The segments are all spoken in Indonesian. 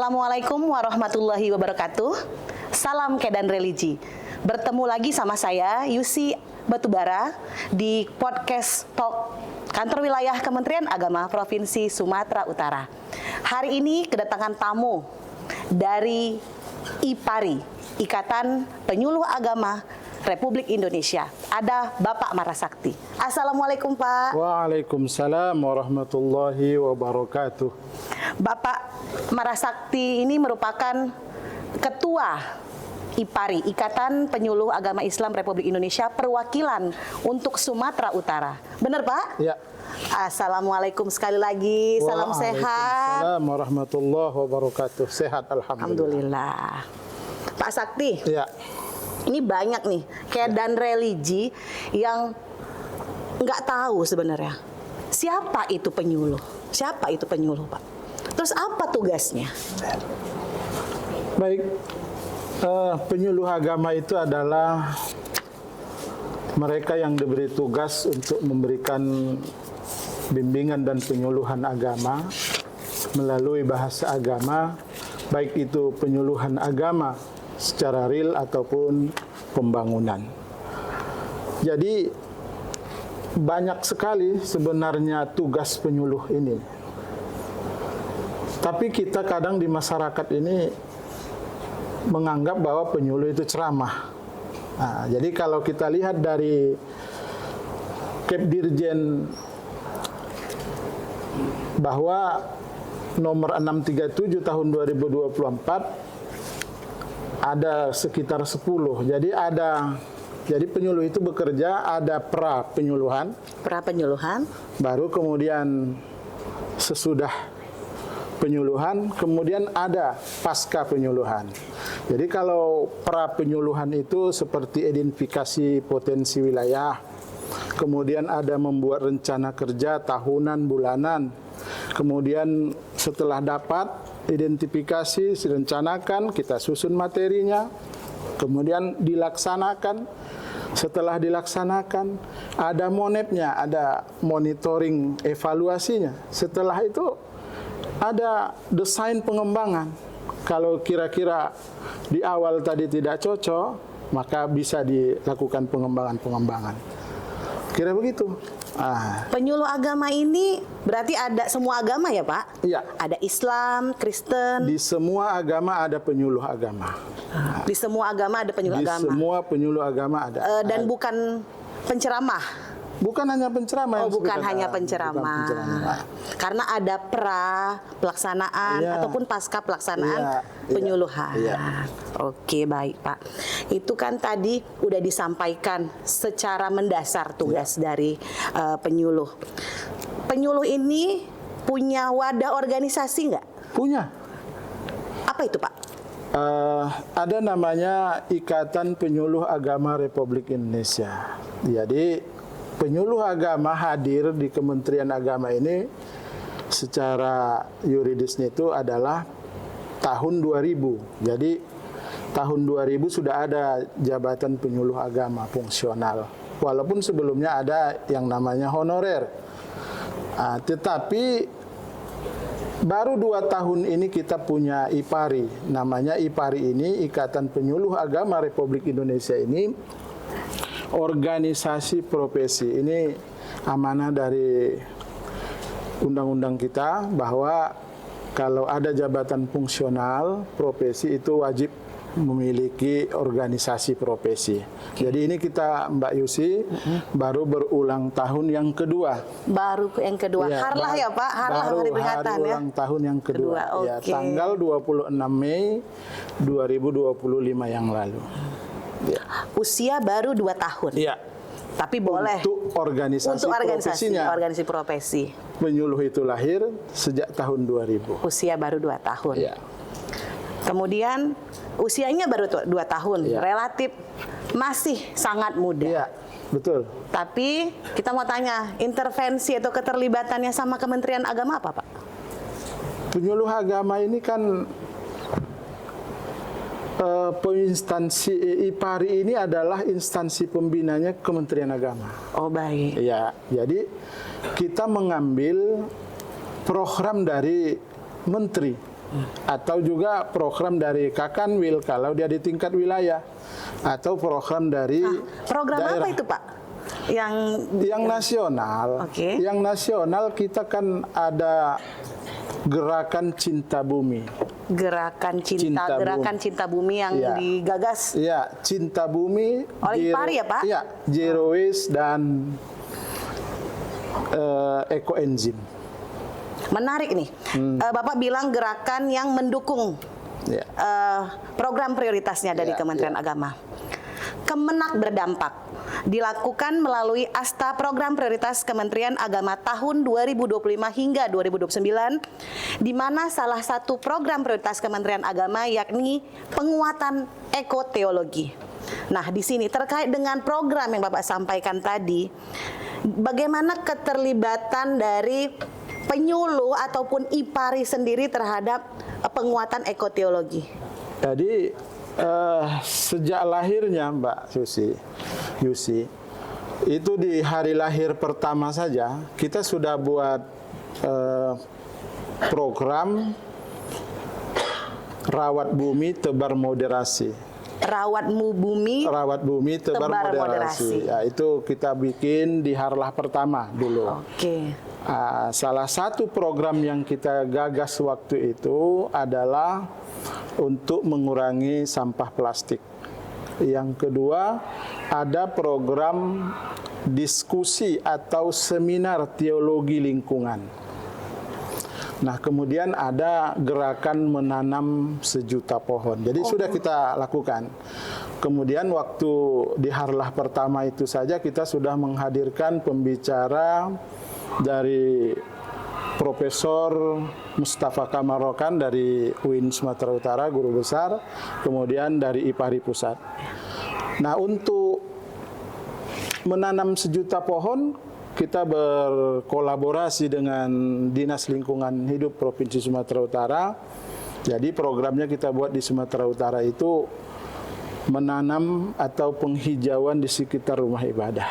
Assalamualaikum warahmatullahi wabarakatuh. Salam Kedan Religi. Bertemu lagi sama saya Yusi Batubara di podcast Talk Kantor Wilayah Kementerian Agama Provinsi Sumatera Utara. Hari ini kedatangan tamu dari IPARI, Ikatan Penyuluh Agama Republik Indonesia. Ada Bapak Marasakti. Assalamualaikum Pak. Waalaikumsalam warahmatullahi wabarakatuh. Bapak Marasakti ini merupakan Ketua IPARI, Ikatan Penyuluh Agama Islam Republik Indonesia, perwakilan untuk Sumatera Utara. Benar Pak? Ya. Assalamualaikum sekali lagi. Salam sehat. Waalaikumsalam warahmatullahi wabarakatuh. Sehat alhamdulillah. Alhamdulillah. Pak Sakti. Ya. Ini banyak nih Kedan Religi yang nggak tahu sebenarnya siapa itu penyuluh. Siapa itu penyuluh, Pak? Terus apa tugasnya? Baik, penyuluh agama itu adalah mereka yang diberi tugas untuk memberikan bimbingan dan penyuluhan agama melalui bahasa agama, baik itu penyuluhan agama secara real ataupun pembangunan. Jadi banyak sekali sebenarnya tugas penyuluh ini. Tapi kita kadang di masyarakat ini menganggap bahwa penyuluh itu ceramah. Nah, jadi kalau kita lihat dari Kepdirjen bahwa nomor 637 tahun 2024 ada sekitar 10. Jadi penyuluh itu bekerja, ada pra penyuluhan, baru kemudian sesudah penyuluhan, kemudian ada pasca penyuluhan. Jadi kalau pra penyuluhan itu seperti identifikasi potensi wilayah, kemudian ada membuat rencana kerja tahunan, bulanan, kemudian setelah dapat identifikasi, direncanakan, kita susun materinya, kemudian dilaksanakan. Setelah dilaksanakan, ada monepnya, ada monitoring evaluasinya. Setelah itu ada desain pengembangan. Kalau kira-kira di awal tadi tidak cocok, maka bisa dilakukan pengembangan-pengembangan. Kira begitu. Penyuluh agama ini berarti ada semua agama ya Pak? Iya. Ada Islam, Kristen. Di semua agama ada penyuluh agama. Di semua agama ada penyuluh agama. Di semua penyuluh agama ada. Dan bukan penceramah. Bukan hanya penceramah. Oh, bukan hanya penceramah. Karena ada pra pelaksanaan ataupun pasca pelaksanaan penyuluhan. Oke, baik Pak. Itu kan tadi udah disampaikan secara mendasar tugas dari penyuluh. Penyuluh ini punya wadah organisasi nggak? Punya. Apa itu Pak? Ada namanya Ikatan Penyuluh Agama Republik Indonesia. Jadi penyuluh agama hadir di Kementerian Agama ini secara yuridisnya itu adalah tahun 2000. Jadi tahun 2000 sudah ada jabatan penyuluh agama fungsional. Walaupun sebelumnya ada yang namanya honorer. Tetapi baru 2 tahun ini kita punya IPARI. Namanya IPARI ini, Ikatan Penyuluh Agama Republik Indonesia ini organisasi profesi. Ini amanah dari undang-undang kita bahwa kalau ada jabatan fungsional profesi itu wajib memiliki organisasi profesi. Jadi ini kita Mbak Yusi baru berulang tahun yang kedua. Baru yang kedua. Ya, Harlah ya Pak, Harlah hari peringatan ya. Ulang tahun yang kedua. Ya, Okay. tanggal 26 Mei 2025 yang lalu. Ya. Usia baru 2 tahun. Iya. Tapi boleh untuk organisasi profesi. Penyuluh itu lahir sejak tahun 2000. Usia baru 2 tahun. Ya. Kemudian usianya baru 2 tahun, relatif masih sangat muda. Iya, betul. Tapi kita mau tanya, intervensi atau keterlibatannya sama Kementerian Agama apa, Pak? Penyuluh agama ini kan instansi IPARI ini adalah instansi pembinanya Kementerian Agama. Oh, baik. Ya, jadi kita mengambil program dari menteri. atau juga program dari Kakanwil kalau dia di tingkat wilayah, atau program dari Program daerah. apa itu Pak? Yang nasional, Oke. yang nasional kita kan ada Gerakan Cinta Bumi. Gerakan Cinta Bumi yang Iya. digagas Iya, Cinta Bumi oleh IPARI ya Pak? Iya, Zero Waste dan Ekoenzim. Menarik nih. Bapak bilang gerakan yang mendukung Ya. program prioritasnya dari Ya, Kementerian ya. Agama. Kemenak berdampak dilakukan melalui ASTA Program Prioritas Kementerian Agama tahun 2025 hingga 2029, di mana salah satu program prioritas Kementerian Agama yakni penguatan ekoteologi. Nah, di sini terkait dengan program yang Bapak sampaikan tadi, bagaimana keterlibatan dari penyuluh ataupun IPARI sendiri terhadap penguatan ekoteologi? Jadi sejak lahirnya Mbak Yusi, itu di hari lahir pertama saja kita sudah buat program Rawat Bumi Tebar Moderasi. Rawat Bumi Tebar Moderasi. Ya, itu kita bikin di Harlah pertama dulu. Oke. Salah satu program yang kita gagas waktu itu adalah untuk mengurangi sampah plastik. Yang kedua, ada program diskusi atau seminar teologi lingkungan. Nah, kemudian ada gerakan menanam 1.000.000 pohon. Jadi sudah kita lakukan. Kemudian waktu di Harlah pertama itu saja kita sudah menghadirkan pembicara dari Profesor Mustafa Kamarokan dari UIN Sumatera Utara, guru besar, kemudian dari IPARI Pusat. Nah, untuk menanam 1.000.000 pohon, kita berkolaborasi dengan Dinas Lingkungan Hidup Provinsi Sumatera Utara. Jadi programnya kita buat di Sumatera Utara itu menanam atau penghijauan di sekitar rumah ibadah.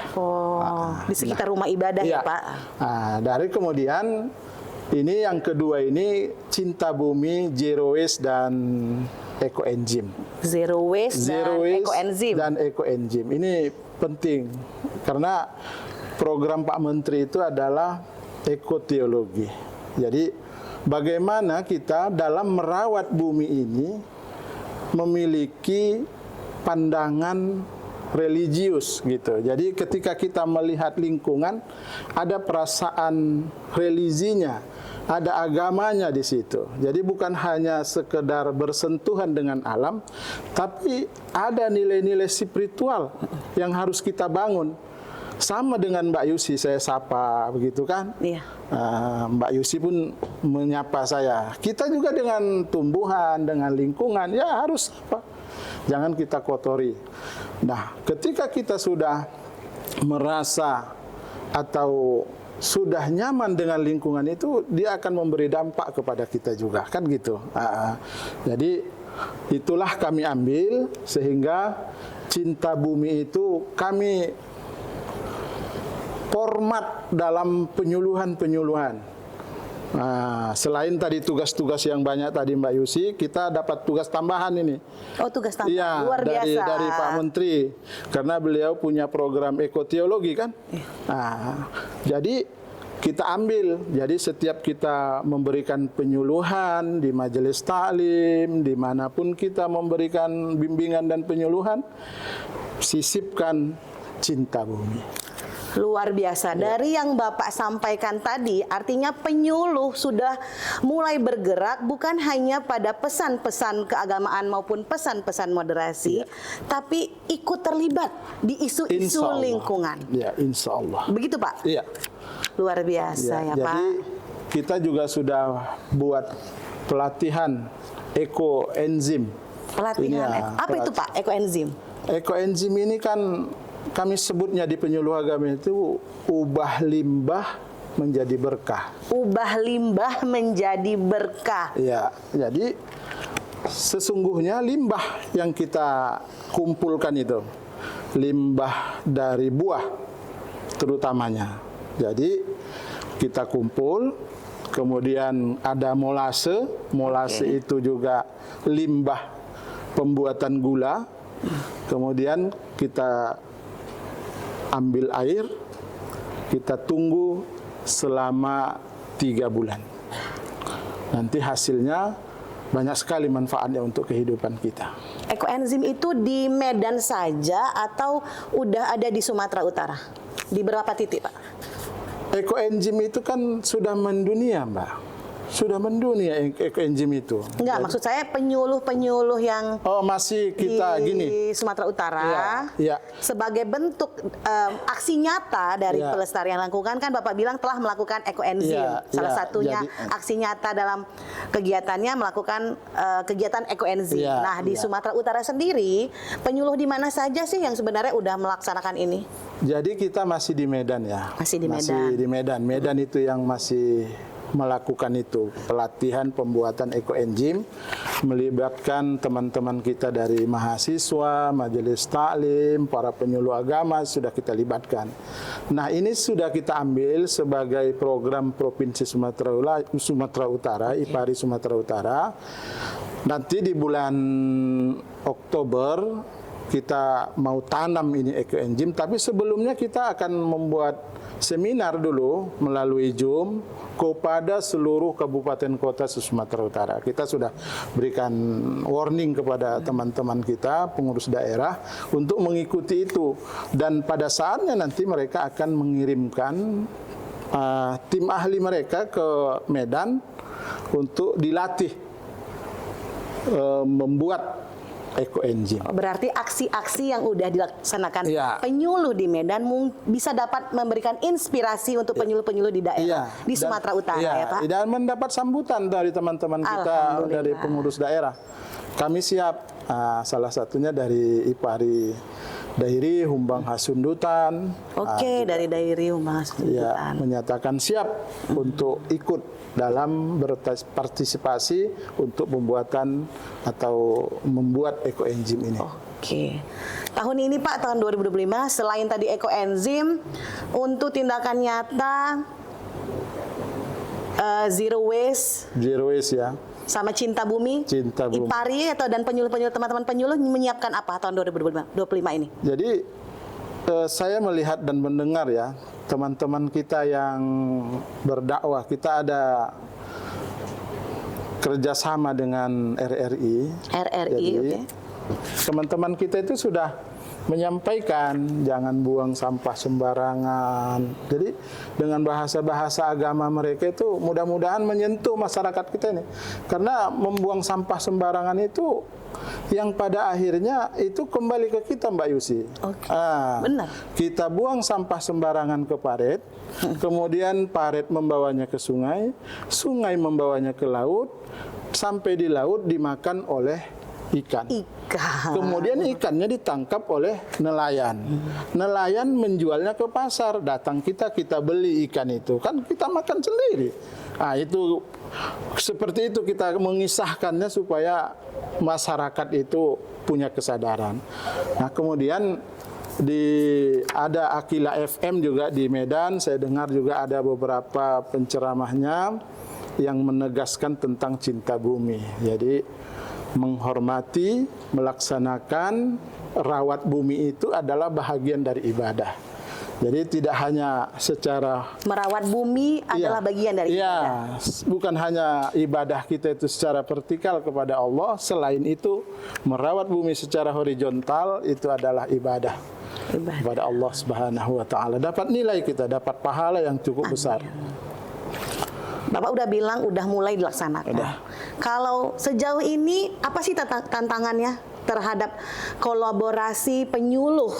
Di sekitar rumah ibadah ya Pak? Dari kemudian ini yang kedua ini Cinta Bumi, Zero Waste dan Ekoenzim. Zero Waste dan Ekoenzim. Ini penting karena program Pak Menteri itu adalah ekoteologi. Jadi bagaimana kita dalam merawat bumi ini memiliki pandangan religius gitu. Jadi ketika kita melihat lingkungan, ada perasaan religinya, ada agamanya di situ. Jadi bukan hanya sekedar bersentuhan dengan alam, tapi ada nilai-nilai spiritual yang harus kita bangun. Sama dengan Mbak Yusi, saya sapa begitu kan? Iya. Mbak Yusi pun menyapa saya. Kita juga dengan tumbuhan, dengan lingkungan, ya harus apa? Jangan kita kotori. Nah, ketika kita sudah merasa atau sudah nyaman dengan lingkungan itu, dia akan memberi dampak kepada kita juga, kan gitu. Jadi itulah kami ambil sehingga Cinta Bumi itu kami format dalam penyuluhan-penyuluhan. Selain tadi tugas-tugas yang banyak tadi Mbak Yusi, kita dapat tugas tambahan ini. Oh, tugas tambahan. Iya, Luar biasa. dari Pak Menteri, karena beliau punya program ekoteologi kan. Jadi kita ambil. Jadi setiap kita memberikan penyuluhan di majelis taklim, dimanapun kita memberikan bimbingan dan penyuluhan, sisipkan Cinta Bumi. Luar biasa. Dari yang Bapak sampaikan tadi, artinya penyuluh sudah mulai bergerak bukan hanya pada pesan-pesan keagamaan maupun pesan-pesan moderasi, tapi ikut terlibat di isu-isu lingkungan. Ya, insya Allah. Begitu Pak? Iya. Luar biasa ya Pak. Jadi kita juga sudah buat pelatihan ekoenzim. Pelatihan, apa itu Pak ekoenzim? Ekoenzim ini kan kami sebutnya di penyuluh agama itu ubah limbah menjadi berkah. Ubah limbah menjadi berkah. Ya, jadi sesungguhnya limbah yang kita kumpulkan itu limbah dari buah terutamanya. Jadi kita kumpul, kemudian ada molase. Molase itu juga limbah pembuatan gula. Kemudian kita ambil air, kita tunggu selama 3 bulan. Nanti hasilnya banyak sekali manfaatnya untuk kehidupan kita. Ekoenzim itu di Medan saja atau udah ada di Sumatera Utara? Di berapa titik, Pak? Ekoenzim itu kan sudah mendunia, Mbak. Sudah mendunia ekoenzim itu. Enggak, maksud saya penyuluh-penyuluh yang masih kita di gini. Sumatera Utara Iya. sebagai bentuk aksi nyata dari pelestarian lingkungan, kan Bapak bilang telah melakukan ekoenzim. Salah satunya aksi nyata dalam kegiatannya melakukan kegiatan ekoenzim. Nah, di Sumatera Utara sendiri penyuluh di mana saja sih yang sebenarnya udah melaksanakan ini? Jadi kita masih di Medan ya. Masih di Medan. Masih di Medan. Medan itu yang masih melakukan itu, pelatihan pembuatan ekoenzim, melibatkan teman-teman kita dari mahasiswa, majelis taklim, para penyuluh agama sudah kita libatkan. Nah, ini sudah kita ambil sebagai program Provinsi Sumatera Utara, IPARI Sumatera Utara. Nanti di bulan Oktober kita mau tanam ini ekoenzim, tapi sebelumnya kita akan membuat seminar dulu melalui Zoom kepada seluruh kabupaten kota Sumatera Utara. Kita sudah berikan warning kepada teman-teman kita, pengurus daerah, untuk mengikuti itu. Dan pada saatnya nanti mereka akan mengirimkan tim ahli mereka ke Medan untuk dilatih membuat ekoenzim. Berarti aksi-aksi yang udah dilaksanakan penyuluh di Medan bisa dapat memberikan inspirasi untuk penyuluh-penyuluh di daerah di Sumatera Utara ya Pak. Dan mendapat sambutan dari teman-teman kita dari pengurus daerah. Kami siap, salah satunya dari IPARI Dairi Humbang Hasundutan. Dari Dairi Humbang Hasundutan. Menyatakan siap untuk ikut dalam berpartisipasi untuk pembuatan atau membuat ekoenzim ini. Tahun ini Pak, tahun 2025, selain tadi ekoenzim, untuk tindakan nyata zero waste ya. Sama Cinta Bumi, IPARI dan penyuluh-penyuluh, teman-teman penyuluh menyiapkan apa tahun 2025 ini? Jadi saya melihat dan mendengar ya, teman-teman kita yang berdakwah, kita ada kerjasama dengan RRI. Jadi, teman-teman kita itu sudah menyampaikan jangan buang sampah sembarangan. Jadi dengan bahasa-bahasa agama mereka itu mudah-mudahan menyentuh masyarakat kita ini. Karena membuang sampah sembarangan itu yang pada akhirnya itu kembali ke kita, Mbak Yusi. Benar. Kita buang sampah sembarangan ke parit, kemudian parit membawanya ke sungai, sungai membawanya ke laut, sampai di laut dimakan oleh ikan. Kemudian ikannya ditangkap oleh nelayan. Nelayan menjualnya ke pasar. Datang kita beli ikan itu. Kan kita makan sendiri. Itu seperti itu kita mengisahkannya supaya masyarakat itu punya kesadaran. Nah, kemudian ada Akila FM juga di Medan. Saya dengar juga ada beberapa penceramahnya yang menegaskan tentang cinta bumi. Jadi menghormati, melaksanakan rawat bumi itu adalah bahagian dari ibadah. Jadi tidak hanya secara merawat bumi adalah bagian dari ibadah. Bukan hanya ibadah kita itu secara vertikal kepada Allah, selain itu merawat bumi secara horizontal itu adalah ibadah kepada Allah Subhanahu wa taala. Dapat nilai kita, dapat pahala yang cukup besar. Bapak udah bilang udah mulai dilaksanakan. Kalau sejauh ini apa sih tantangannya terhadap kolaborasi penyuluh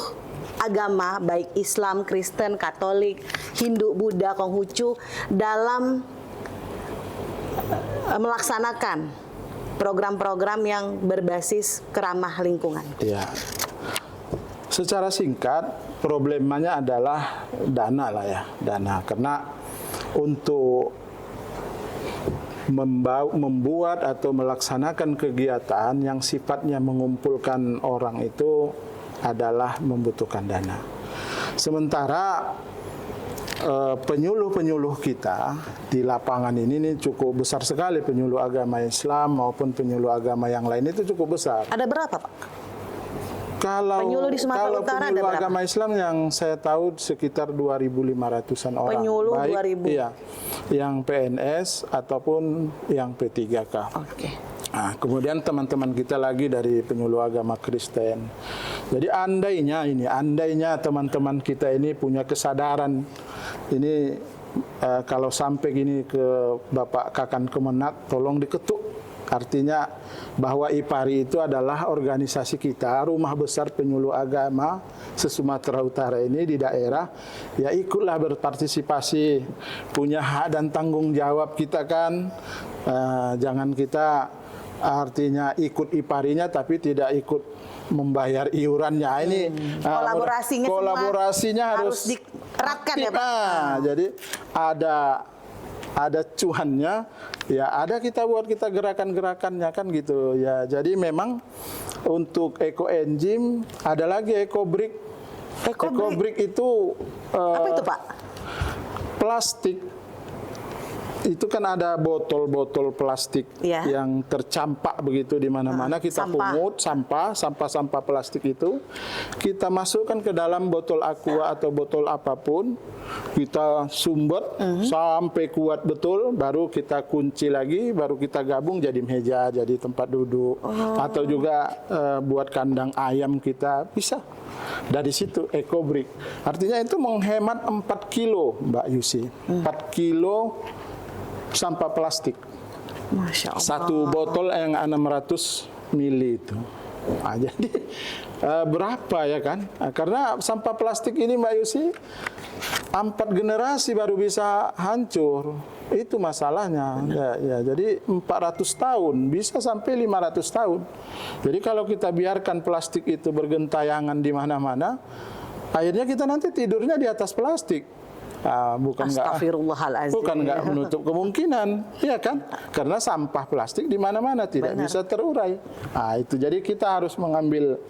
agama baik Islam, Kristen, Katolik, Hindu, Buddha, Konghucu dalam melaksanakan program-program yang berbasis keramah lingkungan? Secara singkat, problemanya adalah dana lah ya, dana. Karena untuk membuat atau melaksanakan kegiatan yang sifatnya mengumpulkan orang itu adalah membutuhkan dana. Sementara penyuluh-penyuluh kita di lapangan ini cukup besar sekali, penyuluh agama Islam maupun penyuluh agama yang lain itu cukup besar. Ada berapa, Pak? Kalau Penyuluh di Sumatera Utara ada penyuluh berapa? agama Islam yang saya tahu sekitar 2.500-an orang. Penyuluh Baik, 2.000. Iya, yang PNS ataupun yang P3K. Oke. Nah, kemudian teman-teman kita lagi dari penyuluh agama Kristen. Jadi andainya teman-teman kita ini punya kesadaran ini kalau sampai gini ke Bapak Kakan Kemenak, tolong diketuk. Artinya bahwa IPARI itu adalah organisasi kita, rumah besar penyuluh agama se-Sumatera Utara ini di daerah. Ya ikutlah berpartisipasi, punya hak dan tanggung jawab kita kan. Jangan kita artinya ikut IPARI-nya tapi tidak ikut membayar iurannya. Ini kolaborasinya harus dieratkan ya, Pak. Jadi ada cuannya, ya ada kita buat kita gerakan-gerakannya kan gitu ya. Jadi memang untuk ekoenzim ada lagi ekobrik. Ekobrik itu apa itu, Pak? Plastik. Itu kan ada botol-botol plastik Ya. yang tercampak begitu di mana-mana, kita pungut sampah plastik itu kita masukkan ke dalam botol aqua atau botol apapun, kita sumbat sampai kuat betul, baru kita kunci lagi, baru kita gabung jadi meja, jadi tempat duduk, atau juga buat kandang ayam kita bisa. Dari situ ekobrik. Artinya itu menghemat 4 kilo Mbak Yusi. 4 kilo sampah plastik. Masya Allah. Satu botol yang 600 mili itu. Nah, jadi berapa ya kan? Nah, karena sampah plastik ini Mbak Yusi 4 generasi baru bisa hancur. Itu masalahnya. Ya, jadi 400 tahun bisa sampai 500 tahun. Jadi kalau kita biarkan plastik itu bergentayangan di mana-mana, akhirnya kita nanti tidurnya di atas plastik. Bukan nggak menutup kemungkinan, ya kan? Karena sampah plastik di mana-mana tidak bisa terurai. Nah, itu jadi kita harus mengambil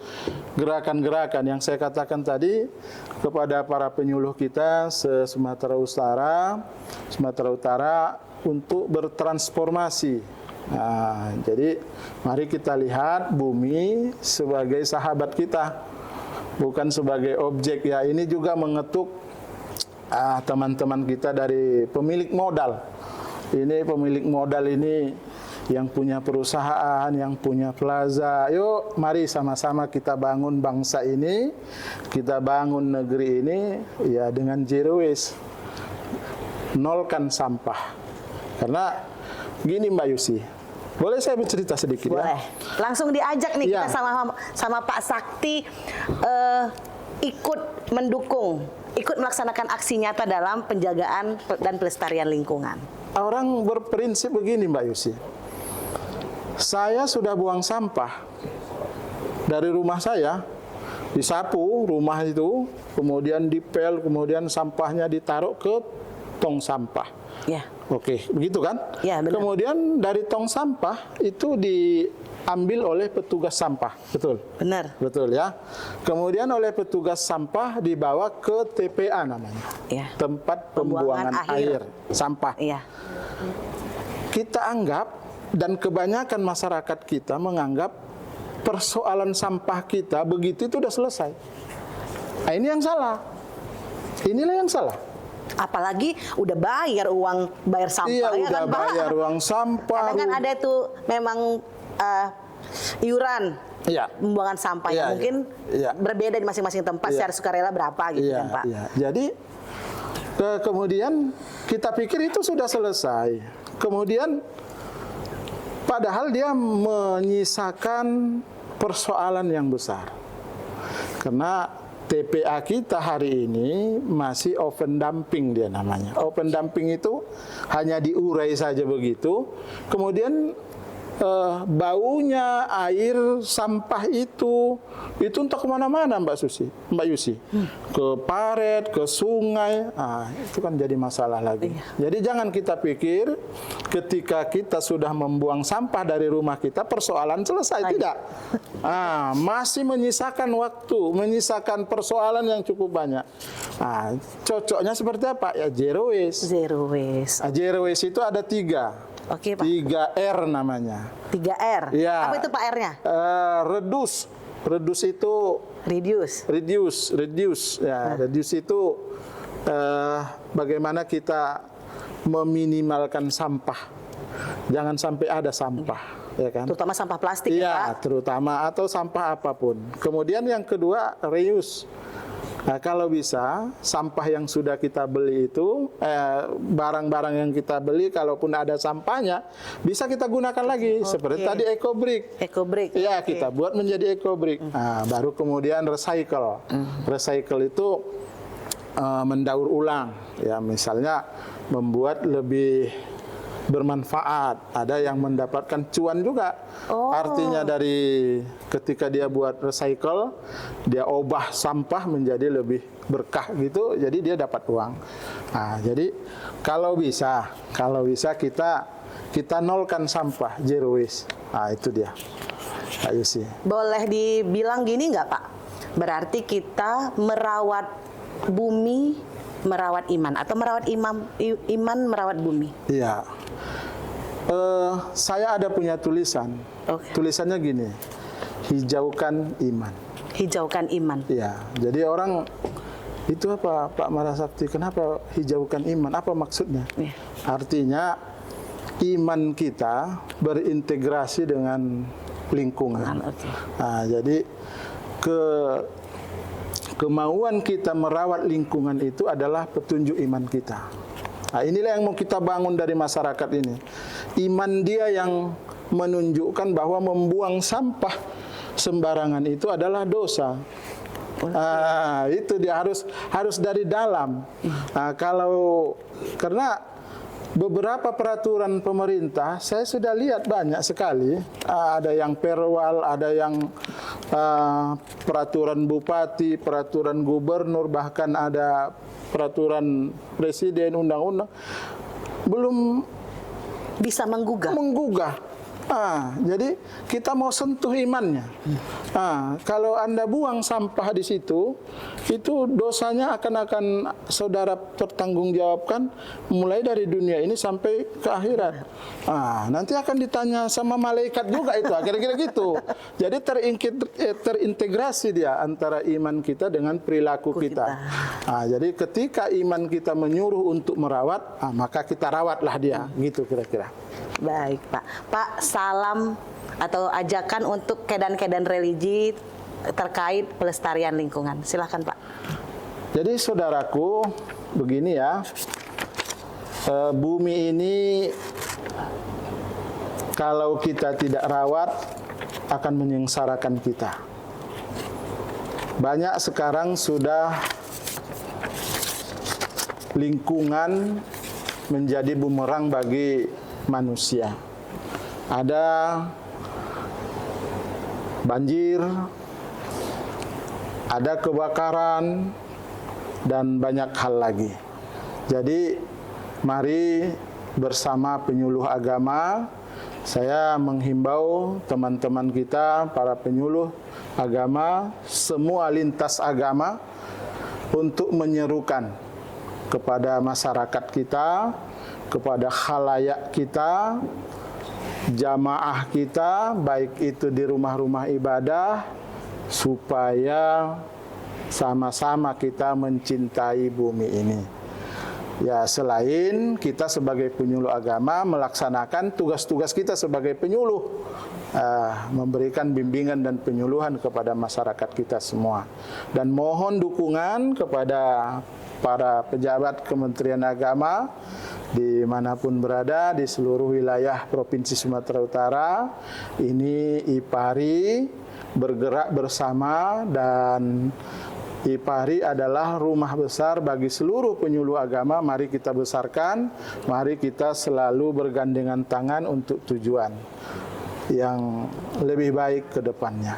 gerakan-gerakan yang saya katakan tadi kepada para penyuluh kita se-Sumatera Utara untuk bertransformasi. Nah, jadi mari kita lihat bumi sebagai sahabat kita, bukan sebagai objek ya. Ini juga mengetuk teman-teman kita dari pemilik modal. Ini pemilik modal ini yang punya perusahaan, yang punya plaza. Yuk, mari sama-sama kita bangun bangsa ini, kita bangun negeri ini ya dengan zero waste. Nolkan sampah. Karena gini Mbak Yusi, boleh saya bercerita sedikit? Boleh. Ya? Langsung diajak nih Ya. kita sama Pak Sakti ikut mendukung, ikut melaksanakan aksi nyata dalam penjagaan dan pelestarian lingkungan. Orang berprinsip begini Mbak Yusi. Saya sudah buang sampah dari rumah saya, disapu rumah itu, kemudian dipel, kemudian sampahnya ditaruh ke tong sampah. Ya. Oke, begitu kan? Ya, benar. Kemudian dari tong sampah itu diambil oleh petugas sampah, betul? Benar. Betul ya. Kemudian oleh petugas sampah dibawa ke TPA namanya, Ya. tempat pembuangan air sampah. Iya. Kita anggap dan kebanyakan masyarakat kita menganggap persoalan sampah kita begitu itu sudah selesai. Nah, ini yang salah. Inilah yang salah. Apalagi udah bayar sampah Iya, ya udah kan, Pak? bayar uang sampah. Kadang kan ada tuh memang iuran Iya. pembuangan sampah Iya, yang mungkin iya. berbeda di masing-masing tempat Iya. secara sukarela berapa gitu Iya, kan, Pak? iya. Jadi kemudian kita pikir itu sudah selesai. Kemudian padahal dia menyisakan persoalan yang besar. Karena TPA kita hari ini masih open dumping dia namanya. Open dumping itu hanya diurai saja begitu. Kemudian baunya air sampah itu entah kemana-mana Mbak Yusi, ke paret, ke sungai, itu kan jadi masalah lagi. Jadi jangan kita pikir ketika kita sudah membuang sampah dari rumah kita persoalan selesai, tidak. Masih menyisakan waktu, menyisakan persoalan yang cukup banyak. Cocoknya seperti apa? Ya zero waste. Zero waste. Zero waste itu ada 3. Oke, Pak. 3R namanya. 3R. Ya. Apa itu Pak R-nya? Reduce. Reduce itu reduce. Ya, reduce itu bagaimana kita meminimalkan sampah. Jangan sampai ada sampah, ya kan? Terutama sampah plastik ya, Iya, Pak? terutama atau sampah apapun. Kemudian yang kedua, reuse. Kalau bisa, sampah yang sudah kita beli itu, barang-barang yang kita beli, kalaupun ada sampahnya, bisa kita gunakan lagi. Seperti tadi EcoBrick. EcoBrick. Ya, kita buat menjadi EcoBrick. Baru kemudian recycle. Recycle itu mendaur ulang. Ya, misalnya membuat lebih bermanfaat, ada yang mendapatkan cuan juga. Artinya dari ketika dia buat recycle, dia ubah sampah menjadi lebih berkah gitu, jadi dia dapat uang. Jadi kalau bisa kita nolkan sampah, zero waste. Itu dia, Pak Yusi. Boleh dibilang gini nggak, Pak? Berarti kita merawat bumi, merawat iman, atau merawat iman merawat bumi. Iya. Saya ada punya tulisan. Tulisannya gini, hijaukan iman. Hijaukan iman. Iya. Jadi orang itu apa, Pak Marasakti? Kenapa hijaukan iman? Apa maksudnya? Artinya iman kita berintegrasi dengan lingkungan. Jadi kemauan kita merawat lingkungan itu adalah petunjuk iman kita. Inilah yang mau kita bangun dari masyarakat ini. Iman dia yang menunjukkan bahwa membuang sampah sembarangan itu adalah dosa. Itu dia harus dari dalam. Karena beberapa peraturan pemerintah saya sudah lihat banyak sekali, ada yang perwal, ada yang peraturan bupati, peraturan gubernur, bahkan ada peraturan presiden, undang-undang, belum bisa menggugah. Jadi kita mau sentuh imannya. Kalau Anda buang sampah di situ, itu dosanya akan saudara pertanggungjawabkan mulai dari dunia ini sampai ke akhirat. Nanti akan ditanya sama malaikat juga itu, kira-kira gitu. Jadi terintegrasi dia antara iman kita dengan perilaku kita. Jadi ketika iman kita menyuruh untuk merawat, maka kita rawatlah dia, gitu kira-kira. Baik, Pak. Pak, salam atau ajakan untuk kedan-kedan religi terkait pelestarian lingkungan. Silakan, Pak. Jadi saudaraku, begini ya, bumi ini kalau kita tidak rawat akan menyengsarakan kita. Banyak sekarang sudah lingkungan menjadi bumerang bagi manusia. Ada banjir, ada kebakaran, dan banyak hal lagi. Jadi mari bersama penyuluh agama, saya menghimbau teman-teman kita, para penyuluh agama, semua lintas agama, untuk menyerukan kepada masyarakat kita, kepada khalayak kita, jamaah kita, baik itu di rumah-rumah ibadah, supaya sama-sama kita mencintai bumi ini. Ya, selain kita sebagai penyuluh agama melaksanakan tugas-tugas kita sebagai penyuluh, memberikan bimbingan dan penyuluhan kepada masyarakat kita semua. Dan mohon dukungan kepada para pejabat Kementerian Agama dimanapun berada di seluruh wilayah Provinsi Sumatera Utara. Ini IPARI bergerak bersama, dan IPARI adalah rumah besar bagi seluruh penyuluh agama. Mari kita besarkan, mari kita selalu bergandengan tangan untuk tujuan. yang lebih baik ke depannya.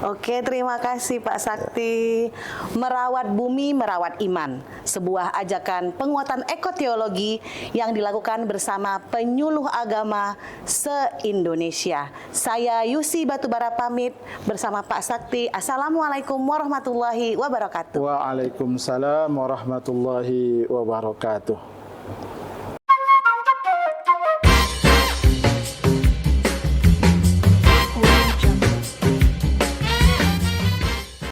Oke, terima kasih Pak Sakti. Merawat bumi, merawat iman. Sebuah ajakan penguatan ekoteologi yang dilakukan bersama penyuluh agama se-Indonesia. Saya Yusi Batubara pamit bersama Pak Sakti. Assalamualaikum warahmatullahi wabarakatuh. Waalaikumsalam warahmatullahi wabarakatuh.